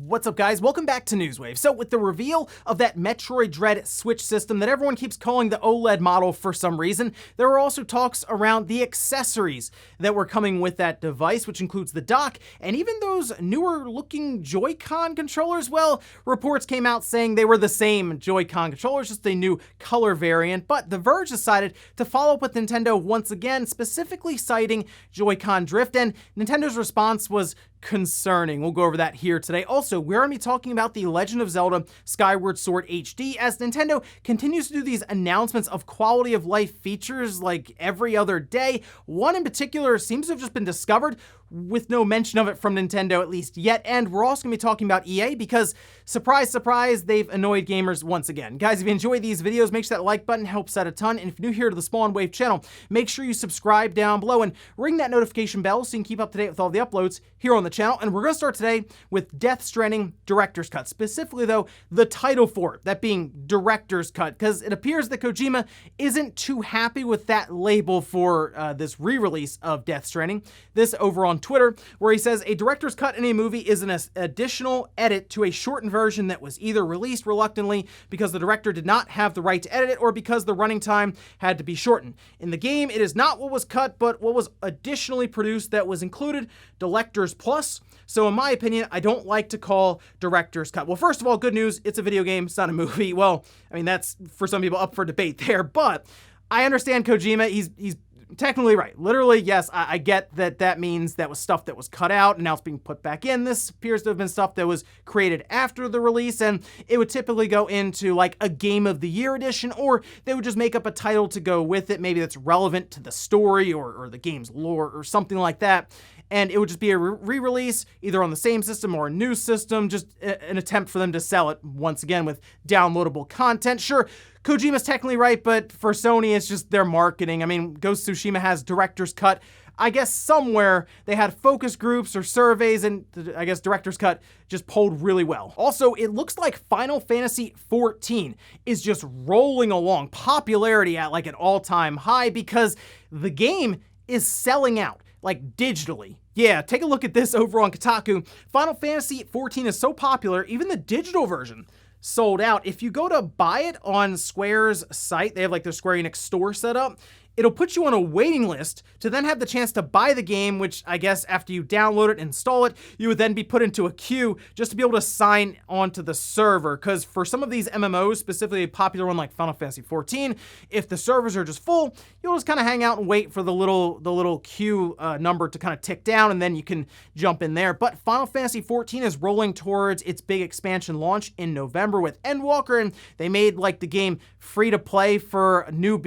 What's up, guys? Welcome back to Newswave. So with the reveal of that Metroid Dread Switch system that everyone keeps calling the OLED model for some reason, there were also talks around the accessories that were coming with that device, which includes the dock and even those newer looking Joy-Con controllers. Well, reports came out saying they were the same Joy-Con controllers, just a new color variant, but The Verge decided to follow up with Nintendo once again, specifically citing Joy-Con drift, and Nintendo's response was concerning. We'll go over that here today. Also, we're going to be talking about The Legend of Zelda Skyward Sword HD as Nintendo continues to do these announcements of quality of life features like every other day. One in particular seems to have just been discovered with no mention of it from Nintendo, at least yet. And we're also going to be talking about EA because, surprise, surprise, they've annoyed gamers once again. Guys, if you enjoy these videos, make sure that like button helps out a ton. And if you're new here to the Spawn Wave channel, make sure you subscribe down below and ring that notification bell so you can keep up to date with all the uploads here on the channel. And we're going to start today with Death Stranding Director's Cut. Specifically, though, the title for it, that being Director's Cut, because it appears that Kojima isn't too happy with that label for this re-release of Death Stranding. This over on Twitter, where he says, a director's cut in a movie is an additional edit to a shortened version that was either released reluctantly because the director did not have the right to edit it or because the running time had to be shortened. In the game, it is not what was cut, but what was additionally produced that was included, Director's Plus. So in my opinion, I don't like to call director's cut. Well, first of all, good news, it's a video game, it's not a movie. Well, I mean, that's for some people up for debate there, but I understand Kojima, he's technically right. Literally, yes, I get that that means that was stuff that was cut out and now it's being put back in. This appears to have been stuff that was created after the release, and it would typically go into like a Game of the Year edition, or they would just make up a title to go with it, maybe that's relevant to the story or the game's lore or something like that. And it would just be a re-release, either on the same system or a new system, just an attempt for them to sell it once again with downloadable content. Sure, Kojima's technically right, but for Sony, it's just their marketing. I mean, Ghost of Tsushima has Director's Cut. I guess somewhere they had focus groups or surveys, and I guess Director's Cut just polled really well. Also, it looks like Final Fantasy XIV is just rolling along, popularity at like an all-time high because the game is selling out, like digitally. Yeah, take a look at this over on Kotaku. Final Fantasy XIV is so popular, even the digital version sold out. If you go to buy it on Square's site, they have like their Square Enix store set up, it'll put you on a waiting list to then have the chance to buy the game, which I guess after you download it and install it, you would then be put into a queue just to be able to sign onto the server. Because for some of these MMOs, specifically a popular one like Final Fantasy XIV, if the servers are just full, you'll just kind of hang out and wait for the little queue number to kind of tick down, and then you can jump in there. But Final Fantasy XIV is rolling towards its big expansion launch in November with Endwalker, and they made like the game free to play for new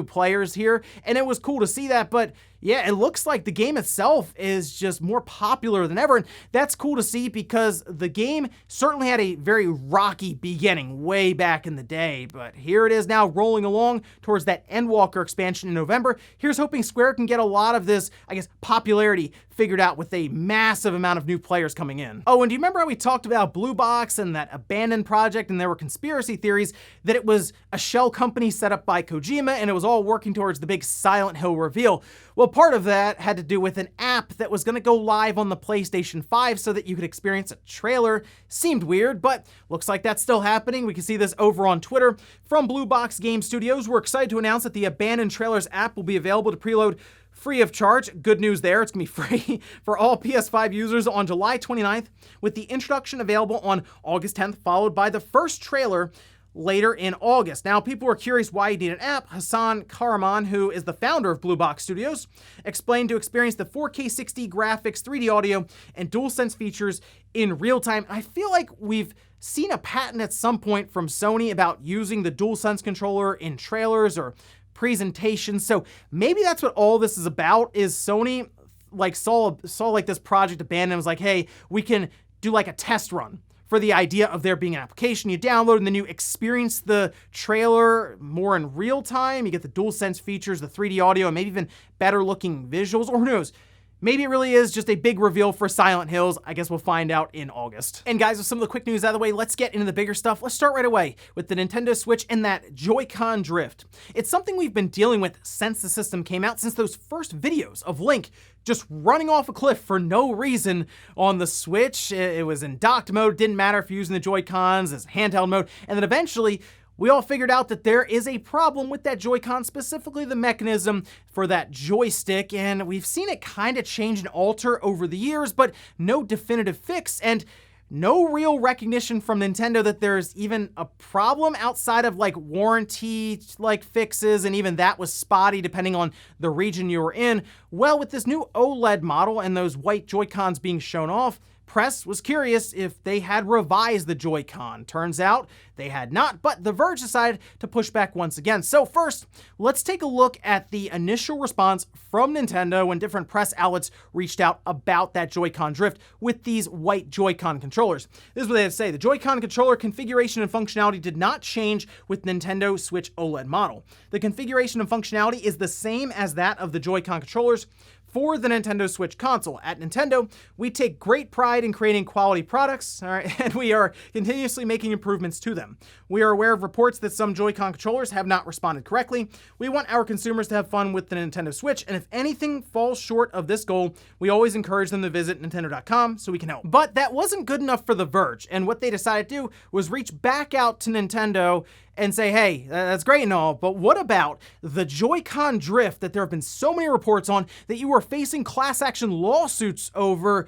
players here, and it was cool to see that. But yeah, it looks like the game itself is just more popular than ever, and that's cool to see because the game certainly had a very rocky beginning way back in the day, but here it is now rolling along towards that Endwalker expansion in November. Here's hoping Square can get a lot of this, I guess, popularity figured out with a massive amount of new players coming in. Oh, and do you remember how we talked about Blue Box and that abandoned project, and there were conspiracy theories that it was a shell company set up by Kojima and it was all working towards the big Silent Hill reveal? Well, part of that had to do with an app that was going to go live on the PlayStation 5 so that you could experience a trailer. Seemed weird, but looks like that's still happening. We can see this over on Twitter. From Blue Box Game Studios, we're excited to announce that the Abandoned Trailers app will be available to preload free of charge. Good news there, it's gonna be free for all PS5 users on July 29th, with the introduction available on August 10th, followed by the first trailer later in August. Now, people were curious why you need an app. Hassan Karaman, who is the founder of Blue Box Studios, explained to experience the 4K 60 graphics, 3D audio, and DualSense features in real time. I feel like we've seen a patent at some point from Sony about using the DualSense controller in trailers or presentations, so maybe that's what all this is about, is Sony like saw like this project abandoned and was like, hey, we can do like a test run for the idea of there being an application you download and then you experience the trailer more in real time. You get the DualSense features, the 3D audio, and maybe even better looking visuals, or who knows, maybe it really is just a big reveal for Silent Hills. I guess we'll find out in August. And guys, with some of the quick news out of the way, let's get into the bigger stuff. Let's start right away with the Nintendo Switch and that Joy-Con drift. It's something we've been dealing with since the system came out, since those first videos of Link just running off a cliff for no reason on the Switch. It was in docked mode, didn't matter if you're using the Joy-Cons as handheld mode, and then eventually we all figured out that there is a problem with that Joy-Con, specifically the mechanism for that joystick, and we've seen it kind of change and alter over the years, but no definitive fix, and no real recognition from Nintendo that there's even a problem outside of like warranty like fixes, and even that was spotty depending on the region you were in. Well, with this new OLED model and those white Joy-Cons being shown off, press was curious if they had revised the Joy-Con. Turns out they had not, but The Verge decided to push back once again. So first, let's take a look at the initial response from Nintendo when different press outlets reached out about that Joy-Con drift with these white Joy-Con controllers. This is what they have to say. The Joy-Con controller configuration and functionality did not change with Nintendo Switch OLED model. The configuration and functionality is the same as that of the Joy-Con controllers for the Nintendo Switch console. At Nintendo, we take great pride in creating quality products, all right, and we are continuously making improvements to them. We are aware of reports that some Joy-Con controllers have not responded correctly. We want our consumers to have fun with the Nintendo Switch, and if anything falls short of this goal, we always encourage them to visit Nintendo.com so we can help. But that wasn't good enough for The Verge, and what they decided to do was reach back out to Nintendo and say, hey, that's great and all, but what about the Joy-Con drift that there have been so many reports on that you are facing class action lawsuits over?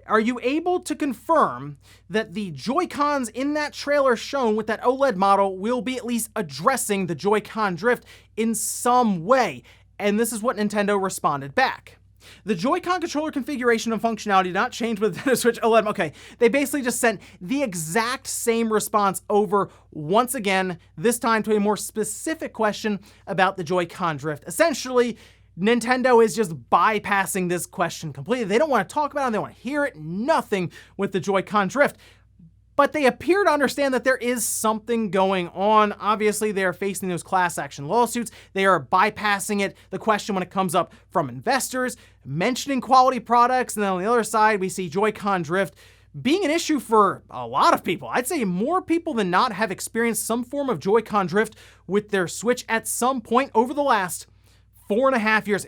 Are you able to confirm that the Joy-Cons in that trailer shown with that OLED model will be at least addressing the Joy-Con drift in some way? And this is what Nintendo responded back. The Joy-Con controller configuration and functionality did not change with the Switch OLED. Okay, they basically just sent the exact same response over once again, this time to a more specific question about the Joy-Con drift. Essentially, Nintendo is just bypassing this question completely. They don't want to talk about it, they don't want to hear it, nothing with the Joy-Con drift. But they appear to understand that there is something going on. Obviously, they are facing those class action lawsuits. They are bypassing it, the question when it comes up from investors, mentioning quality products, and then on the other side, we see Joy-Con drift being an issue for a lot of people. I'd say more people than not have experienced some form of Joy-Con drift with their Switch at some point over the last 4.5 years.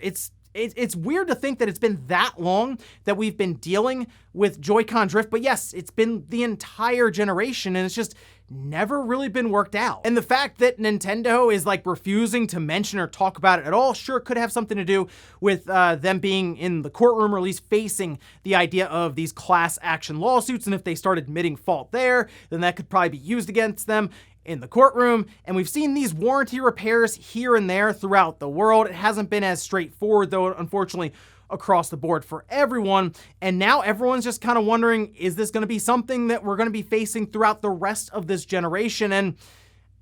It's weird to think that it's been that long that we've been dealing with Joy-Con drift, but yes, it's been the entire generation, and it's just never really been worked out. And the fact that Nintendo is like refusing to mention or talk about it at all, sure, could have something to do with them being in the courtroom, or at least facing the idea of these class action lawsuits, and if they start admitting fault there, then that could probably be used against them in the courtroom. And we've seen these warranty repairs here and there throughout the world. It hasn't been as straightforward, though, unfortunately, across the board for everyone. And now everyone's just kind of wondering, is this going to be something that we're going to be facing throughout the rest of this generation? And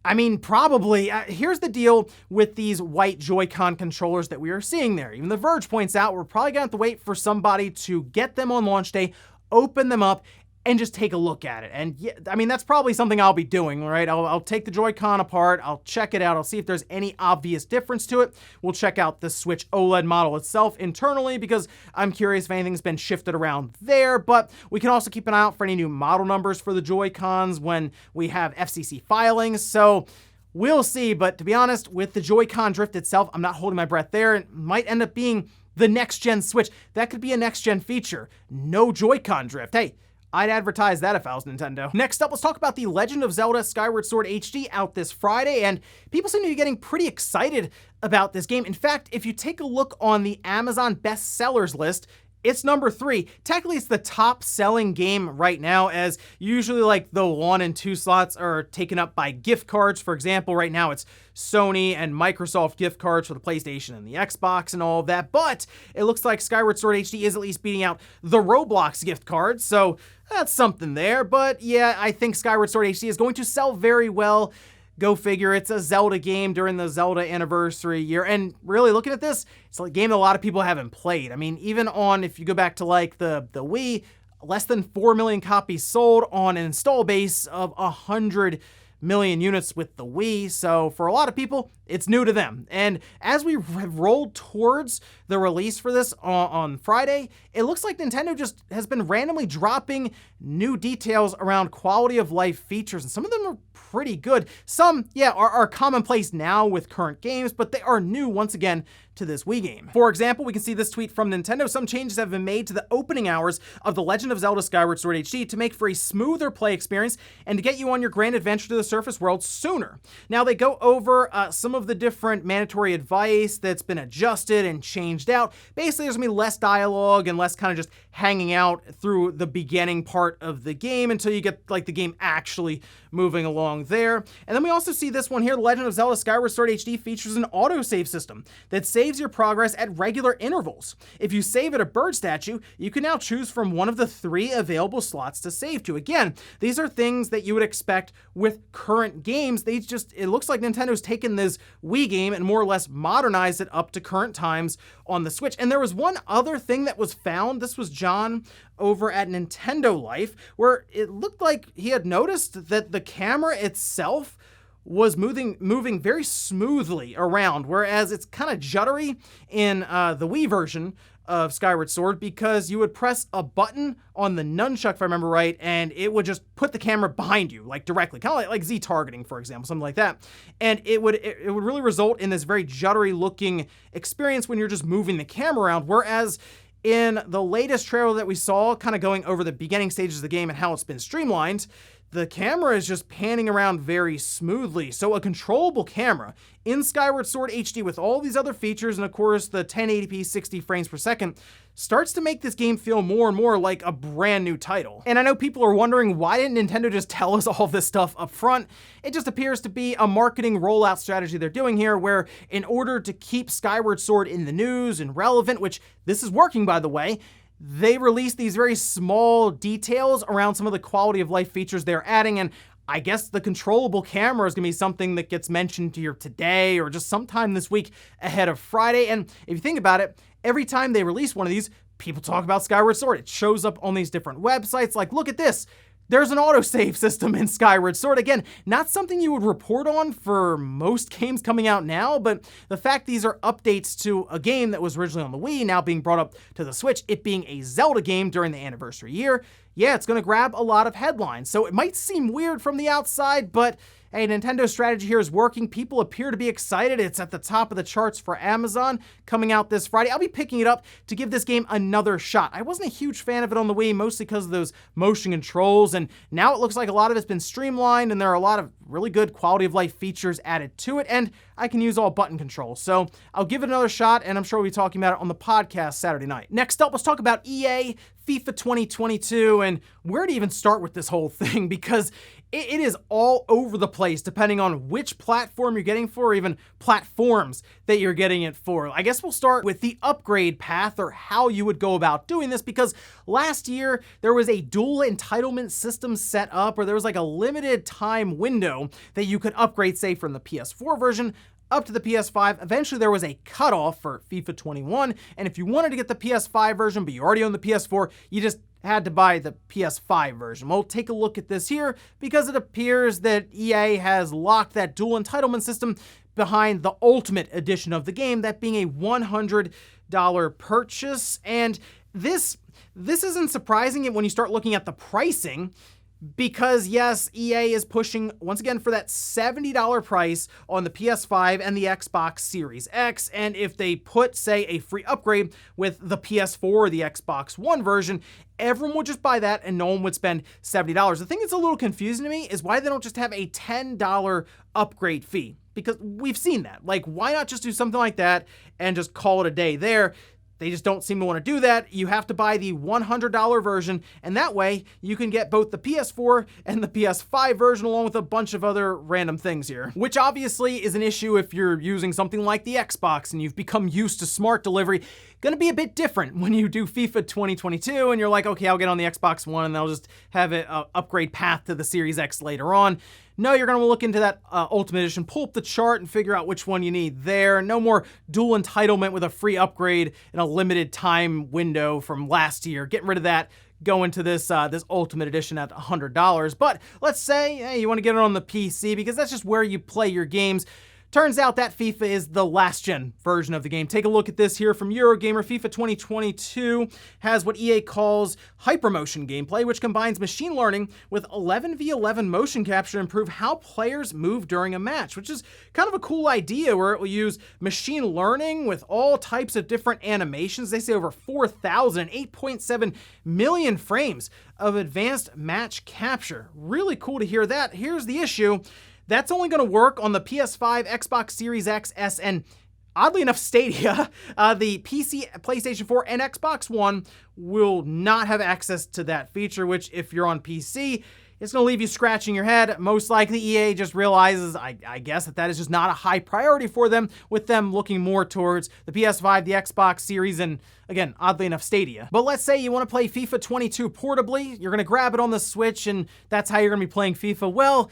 I mean, probably. Here's the deal with these white Joy-Con controllers that we are seeing there. Even The Verge points out we're probably going to have to wait for somebody to get them on launch day, open them up, and just take a look at it. And yeah, I mean, that's probably something I'll be doing, right? I'll take the Joy-Con apart, I'll check it out, I'll see if there's any obvious difference to it. We'll check out the Switch OLED model itself internally, because I'm curious if anything's been shifted around there, but we can also keep an eye out for any new model numbers for the Joy-Cons when we have FCC filings, so we'll see. But to be honest, with the Joy-Con drift itself, I'm not holding my breath there. It might end up being the next-gen Switch. That could be a next-gen feature. No Joy-Con drift. Hey, I'd advertise that if I was Nintendo. Next up, let's talk about The Legend of Zelda Skyward Sword HD out this Friday, and people seem to be getting pretty excited about this game. In fact, if you take a look on the Amazon bestsellers list, it's number 3. Technically, it's the top selling game right now, as usually like the 1 and 2 slots are taken up by gift cards. For example, right now it's Sony and Microsoft gift cards for the PlayStation and the Xbox and all of that. But it looks like Skyward Sword HD is at least beating out the Roblox gift cards, so that's something there. But yeah, I think Skyward Sword HD is going to sell very well. Go figure, it's a Zelda game during the Zelda anniversary year. And really looking at this, it's a game that a lot of people haven't played. I mean, even on, if you go back to like the Wii, less than 4 million copies sold on an install base of 100 million units with the Wii. So for a lot of people, It's new to them. And as we have rolled towards the release for this on Friday, it looks like Nintendo just has been randomly dropping new details around quality of life features, and some of them are pretty good. Some, yeah, are commonplace now with current games, but they are new once again to this Wii game. For example, we can see this tweet from Nintendo. Some changes have been made to the opening hours of The Legend of Zelda Skyward Sword HD to make for a smoother play experience and to get you on your grand adventure to the surface world sooner. Now, they go over some of the different mandatory advice that's been adjusted and changed out. Basically, there's gonna be less dialogue and less kind of just hanging out through the beginning part of the game until you get like the game actually moving along there. And then we also see this one here, The Legend of Zelda Skyward Sword HD features an autosave system that saves your progress at regular intervals. If you save at a bird statue, you can now choose from one of the 3 available slots to save to. Again, these are things that you would expect with current games. It looks like Nintendo's taken this Wii game and more or less modernized it up to current times on the Switch. And there was one other thing that was found. This was John over at Nintendo Life, where it looked like he had noticed that the camera itself was moving very smoothly around, whereas it's kind of juddery in the Wii version of Skyward Sword, because you would press a button on the nunchuck, if I remember right, and it would just put the camera behind you, like directly, kind of like Z targeting, for example, something like that. And it would really result in this very juddery looking experience when you're just moving the camera around, whereas in the latest trailer that we saw, kind of going over the beginning stages of the game and how it's been streamlined, the camera is just panning around very smoothly. So a controllable camera in Skyward Sword HD with all these other features, and of course the 1080p 60 frames per second, starts to make this game feel more and more like a brand new title. And I know people are wondering, why didn't Nintendo just tell us all this stuff up front? It just appears to be a marketing rollout strategy they're doing here, where in order to keep Skyward Sword in the news and relevant, which this is working by the way, they release these very small details around some of the quality of life features they're adding, and I guess the controllable camera is going to be something that gets mentioned here today or just sometime this week ahead of Friday. And if you think about it, every time they release one of these, people talk about Skyward Sword. It shows up on these different websites like, look at this. There's an autosave system in Skyward Sword. Again, not something you would report on for most games coming out now, but the fact these are updates to a game that was originally on the Wii, now being brought up to the Switch, it being a Zelda game during the anniversary year, yeah, it's gonna grab a lot of headlines. So it might seem weird from the outside, but hey, Nintendo's strategy here is working. People appear to be excited. It's at the top of the charts for Amazon, coming out this Friday. I'll be picking it up to give this game another shot. I wasn't a huge fan of it on the Wii, mostly because of those motion controls, and now it looks like a lot of it's been streamlined, and there are a lot of really good quality of life features added to it, and I can use all button controls. So I'll give it another shot, and I'm sure we'll be talking about it on the podcast Saturday night. Next up, let's talk about EA, FIFA 2022, and where to even start with this whole thing, because it is all over the place depending on which platform you're getting for, or even platforms that you're getting it for. I guess we'll start with the upgrade path, or how you would go about doing this, because last year there was a dual entitlement system set up, where there was like a limited time window that you could upgrade, say from the PS4 version up to the PS5. Eventually there was a cutoff for FIFA 21, and if you wanted to get the PS5 version but you already own the PS4, you just had to buy the PS5 version. We'll take a look at this here, because it appears that EA has locked that dual entitlement system behind the Ultimate Edition of the game, that being a $100 purchase. And this isn't surprising when you start looking at the pricing, because yes, EA is pushing once again for that $70 price on the PS5 and the Xbox Series X, and if they put, say, a free upgrade with the PS4 or the Xbox One version, everyone would just buy that and no one would spend $70. The thing that's a little confusing to me is why they don't just have a $10 upgrade fee, because we've seen that. Like, why not just do something like that and just call it a day there? They just don't seem to want to do that. You have to buy the $100 version, and that way you can get both the PS4 and the PS5 version, along with a bunch of other random things here, which obviously is an issue if you're using something like the Xbox and you've become used to smart delivery. Gonna be a bit different when you do FIFA 2022 and you're like, okay, I'll get on the Xbox One and I'll just have an upgrade path to the Series X later on. No, you're going to look into that Ultimate Edition, pull up the chart and figure out which one you need there. No more dual entitlement with a free upgrade in a limited time window from last year. Getting rid of that, go into this Ultimate Edition at $100. But let's say, hey, you want to get it on the PC, because that's just where you play your games. Turns out that FIFA is the last-gen version of the game. Take a look at this here from Eurogamer. FIFA 2022 has what EA calls hypermotion gameplay, which combines machine learning with 11v11 motion capture to improve how players move during a match, which is kind of a cool idea where it will use machine learning with all types of different animations. They say over 4,000, 8.7 million frames of advanced match capture. Really cool to hear that. Here's the issue. That's only going to work on the PS5, Xbox Series X, S, and oddly enough, Stadia. The PC, PlayStation 4, and Xbox One will not have access to that feature, which if you're on PC, it's going to leave you scratching your head. Most likely EA just realizes, I guess, that is just not a high priority for them, with them looking more towards the PS5, the Xbox Series, and again, oddly enough, Stadia. But let's say you want to play FIFA 22 portably, you're going to grab it on the Switch, and that's how you're going to be playing FIFA. Well,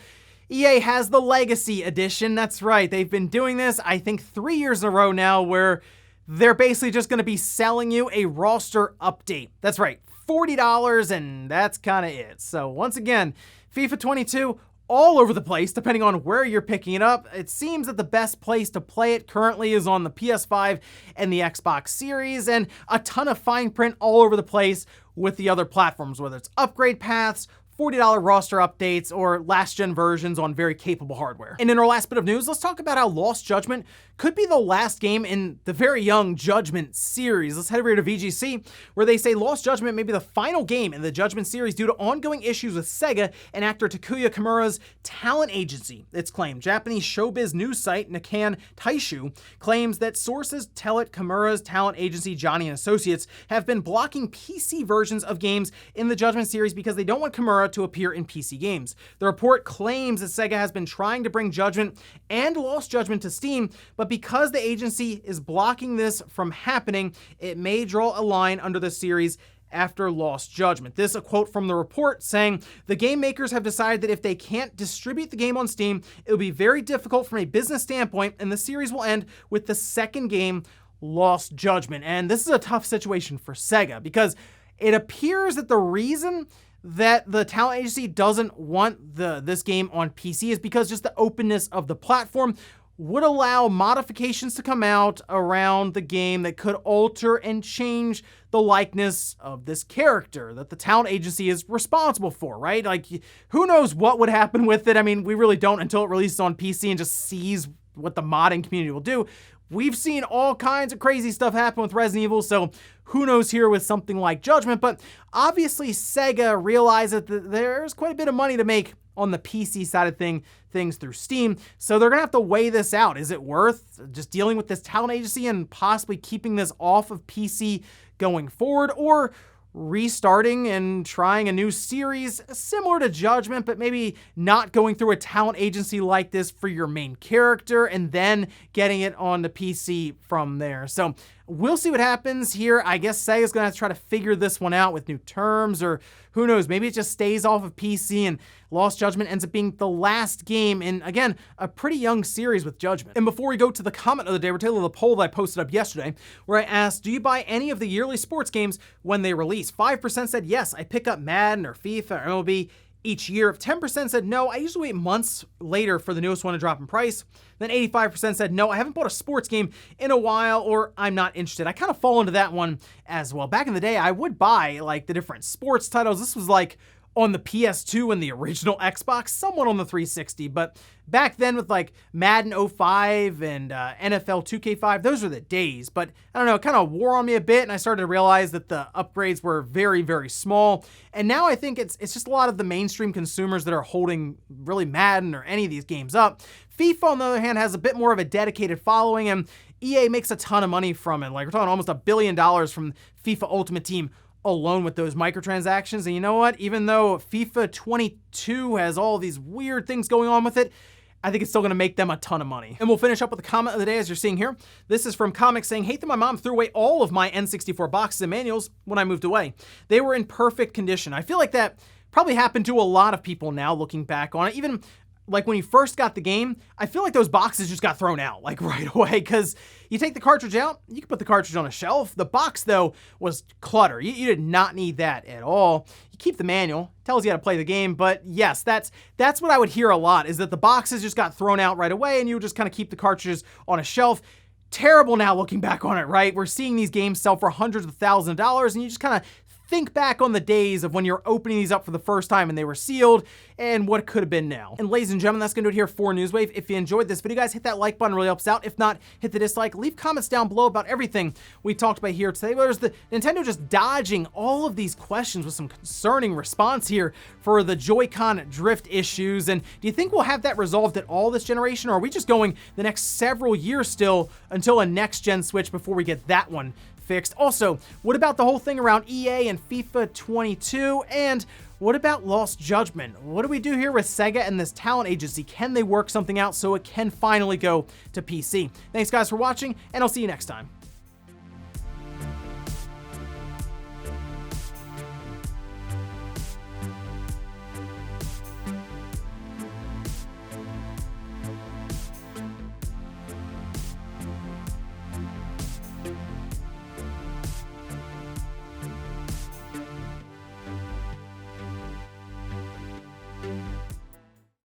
EA has the Legacy Edition. That's right. They've been doing this, I think, 3 years in a row now, where they're basically just going to be selling you a roster update. That's right. $40, and that's kind of it. So once again, FIFA 22 all over the place, depending on where you're picking it up. It seems that the best place to play it currently is on the PS5 and the Xbox Series, and a ton of fine print all over the place with the other platforms, whether it's upgrade paths, $40 roster updates, or last-gen versions on very capable hardware. And in our last bit of news, let's talk about how Lost Judgment could be the last game in the very young Judgment series. Let's head over to VGC, where they say Lost Judgment may be the final game in the Judgment series due to ongoing issues with Sega and actor Takuya Kimura's talent agency. It's claimed. Japanese showbiz news site Nikan Taishu claims that sources tell it Kimura's talent agency, Johnny & Associates, have been blocking PC versions of games in the Judgment series because they don't want Kimura to appear in PC games. The report claims that Sega has been trying to bring Judgment and Lost Judgment to Steam, but because the agency is blocking this from happening, it may draw a line under the series after Lost Judgment. This is a quote from the report saying, the game makers have decided that if they can't distribute the game on Steam, it will be very difficult from a business standpoint, and the series will end with the second game, Lost Judgment. And this is a tough situation for Sega, because it appears that the reason that the talent agency doesn't want this game on PC is because just the openness of the platform would allow modifications to come out around the game that could alter and change the likeness of this character that the talent agency is responsible for, right? Like, who knows what would happen with it? I mean, we really don't until it releases on PC and just sees what the modding community will do. We've seen all kinds of crazy stuff happen with Resident Evil, so who knows here with something like Judgment, but obviously Sega realizes that there's quite a bit of money to make on the PC side of things through Steam, so they're gonna have to weigh this out. Is it worth just dealing with this talent agency and possibly keeping this off of PC going forward, or restarting and trying a new series similar to Judgment, but maybe not going through a talent agency like this for your main character and then getting it on the PC from there? So we'll see what happens here. I guess Sega's gonna have to try to figure this one out with new terms, or who knows, maybe it just stays off of PC and Lost Judgment ends up being the last game in, again, a pretty young series with Judgment. And before we go to the comment of the day, we're taking the poll that I posted up yesterday, where I asked, do you buy any of the yearly sports games when they release? 5% said yes, I pick up Madden or FIFA or MLB each year. 10% said no, I usually wait months later for the newest one to drop in price. Then 85% said no, I haven't bought a sports game in a while, or I'm not interested. I kind of fall into that one as well. Back in the day, I would buy like the different sports titles. This was like on the PS2 and the original Xbox, somewhat on the 360, but back then with like Madden 05 and NFL 2K5, those are the days. But I don't know, it kind of wore on me a bit, and I started to realize that the upgrades were very, very small. And now I think it's just a lot of the mainstream consumers that are holding really Madden or any of these games up. FIFA, on the other hand, has a bit more of a dedicated following, and EA makes a ton of money from it. Like, we're talking almost $1 billion from FIFA Ultimate Team alone with those microtransactions. And you know what? Even though FIFA 22 has all these weird things going on with it, I think it's still gonna make them a ton of money. And we'll finish up with the comment of the day, as you're seeing here. This is from Comics saying, hate that my mom threw away all of my N64 boxes and manuals when I moved away. They were in perfect condition. I feel like that probably happened to a lot of people now looking back on it. Even like when you first got the game, I feel like those boxes just got thrown out like right away, because you take the cartridge out, you can put the cartridge on a shelf. The box though was clutter. You did not need that at all. You keep the manual, tells you how to play the game, but yes, that's what I would hear a lot, is that the boxes just got thrown out right away and you would just kind of keep the cartridges on a shelf. Terrible now looking back on it, right? We're seeing these games sell for hundreds of thousands of dollars, and you just kind of think back on the days of when you're opening these up for the first time and they were sealed, and what it could have been now. And ladies and gentlemen, that's gonna do it here for Newswave. If you enjoyed this video, guys, hit that like button, really helps out. If not, hit the dislike. Leave comments down below about everything we talked about here today. There's the Nintendo just dodging all of these questions with some concerning response here for the Joy-Con drift issues. And do you think we'll have that resolved at all this generation, or are we just going the next several years still until a next-gen Switch before we get that one fixed? Also, what about the whole thing around EA and FIFA 22? And what about Lost Judgment? What do we do here with Sega and this talent agency? Can they work something out so it can finally go to PC? Thanks guys for watching, and I'll see you next time.